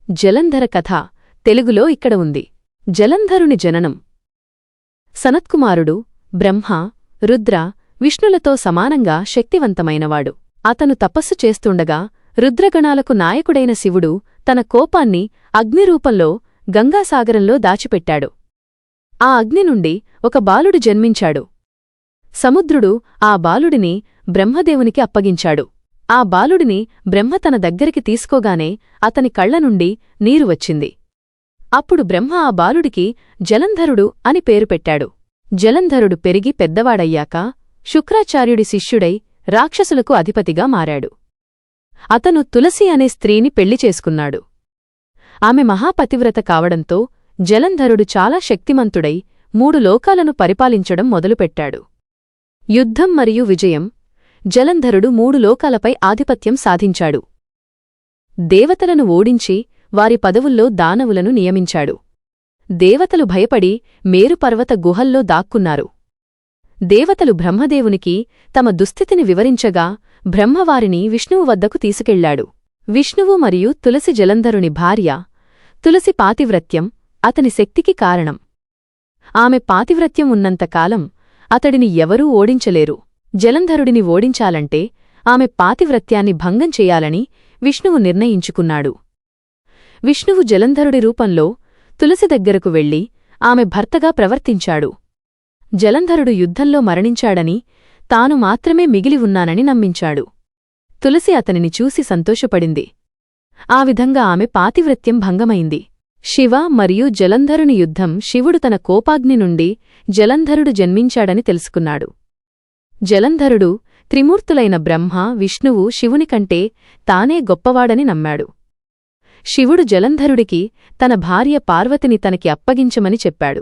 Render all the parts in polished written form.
జలంధర కథ తెలుగులో ఇక్కడ ఉంది. జలంధరుని జననం. సనత్కుమారుడు బ్రహ్మ, రుద్ర, విష్ణులతో సమానంగా శక్తివంతమైనవాడు. అతను తపస్సు చేస్తుండగా రుద్రగణాలకు నాయకుడైన శివుడు తన కోపాన్ని అగ్నిరూపంలో గంగాసాగరంలో దాచిపెట్టాడు. ఆ అగ్ని నుండి ఒక బాలుడు జన్మించాడు. సముద్రుడు ఆ బాలుడిని బ్రహ్మదేవునికి అప్పగించాడు. ఆ బాలుడిని బ్రహ్మ తన దగ్గరికి తీసుకోగానే అతని కళ్లనుండి నీరు వచ్చింది. అప్పుడు బ్రహ్మ ఆ బాలుడికి జలంధరుడు అని పేరు పెట్టాడు. జలంధరుడు పెరిగి పెద్దవాడయ్యాక శుక్రాచార్యుడి శిష్యుడై రాక్షసులకు అధిపతిగా మారాడు. అతను తులసి అనే స్త్రీని పెళ్లి చేసుకున్నాడు. ఆమె మహాపతివ్రత కావడంతో జలంధరుడు చాలా శక్తిమంతుడై 3 లోకాలను పరిపాలించడం మొదలుపెట్టాడు. యుద్ధం మరియు విజయం. జలంధరుడు 3 లోకాలపై ఆధిపత్యం సాధించాడు. దేవతలను ఓడించి వారి పదవుల్లో దానవులను నియమించాడు. దేవతలు భయపడి మేరుపర్వత గుహల్లో దాక్కున్నారు. దేవతలు బ్రహ్మదేవునికి తమ దుస్థితిని వివరించగా బ్రహ్మవారిని విష్ణువు వద్దకు తీసుకెళ్లాడు. విష్ణువు మరియు తులసి జలంధరుని భార్య. తులసి పాతివ్రత్యం అతని శక్తికి కారణం. ఆమె పాతివ్రత్యం ఉన్నంతకాలం అతడిని ఎవరూ ఓడించలేరు. జలంధరుడిని ఓడించాలంటే ఆమె పాతివ్రత్యాన్ని భంగం చెయ్యాలని విష్ణువు నిర్ణయించుకున్నాడు. విష్ణువు జలంధరుడి రూపంలో తులసి దగ్గరకు వెళ్లి ఆమె భర్తగా ప్రవర్తించాడు. జలంధరుడు యుద్ధంలో మరణించాడని తాను మాత్రమే మిగిలి ఉన్నానని నమ్మించాడు. తులసి అతనిని చూసి సంతోషపడింది. ఆ విధంగా ఆమె పాతివ్రత్యం భంగమైంది. శివ మరియు జలంధరుని యుద్ధం. శివుడు తన కోపాగ్ని నుండి జలంధరుడు జన్మించాడని తెలుసుకున్నాడు. జలంధరుడు త్రిమూర్తులైన బ్రహ్మ, విష్ణువు, శివునికంటే తానే గొప్పవాడని నమ్మాడు. శివుడు జలంధరుడికి తన భార్య పార్వతిని తనకి అప్పగించమని చెప్పాడు.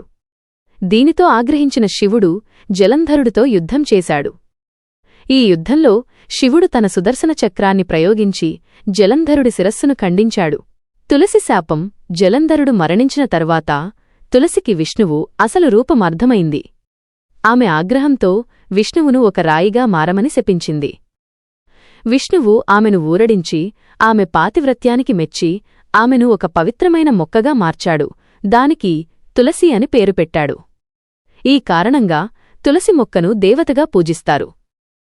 దీనితో ఆగ్రహించిన శివుడు జలంధరుడితో యుద్ధం చేశాడు. ఈ యుద్ధంలో శివుడు తన సుదర్శన చక్రాన్ని ప్రయోగించి జలంధరుడి శిరస్సును ఖండించాడు. తులసి శాపం. జలంధరుడు మరణించిన తర్వాత తులసికి విష్ణువు అసలు రూపం అర్థమైంది. ఆమె ఆగ్రహంతో విష్ణువును ఒక రాయిగా మారమని శపించింది. విష్ణువు ఆమెను ఊరడించి ఆమె పాతివ్రత్యానికి మెచ్చి ఆమెను ఒక పవిత్రమైన మొక్కగా మార్చాడు. దానికి తులసి అని పేరు పెట్టాడు. ఈ కారణంగా తులసి మొక్కను దేవతగా పూజిస్తారు.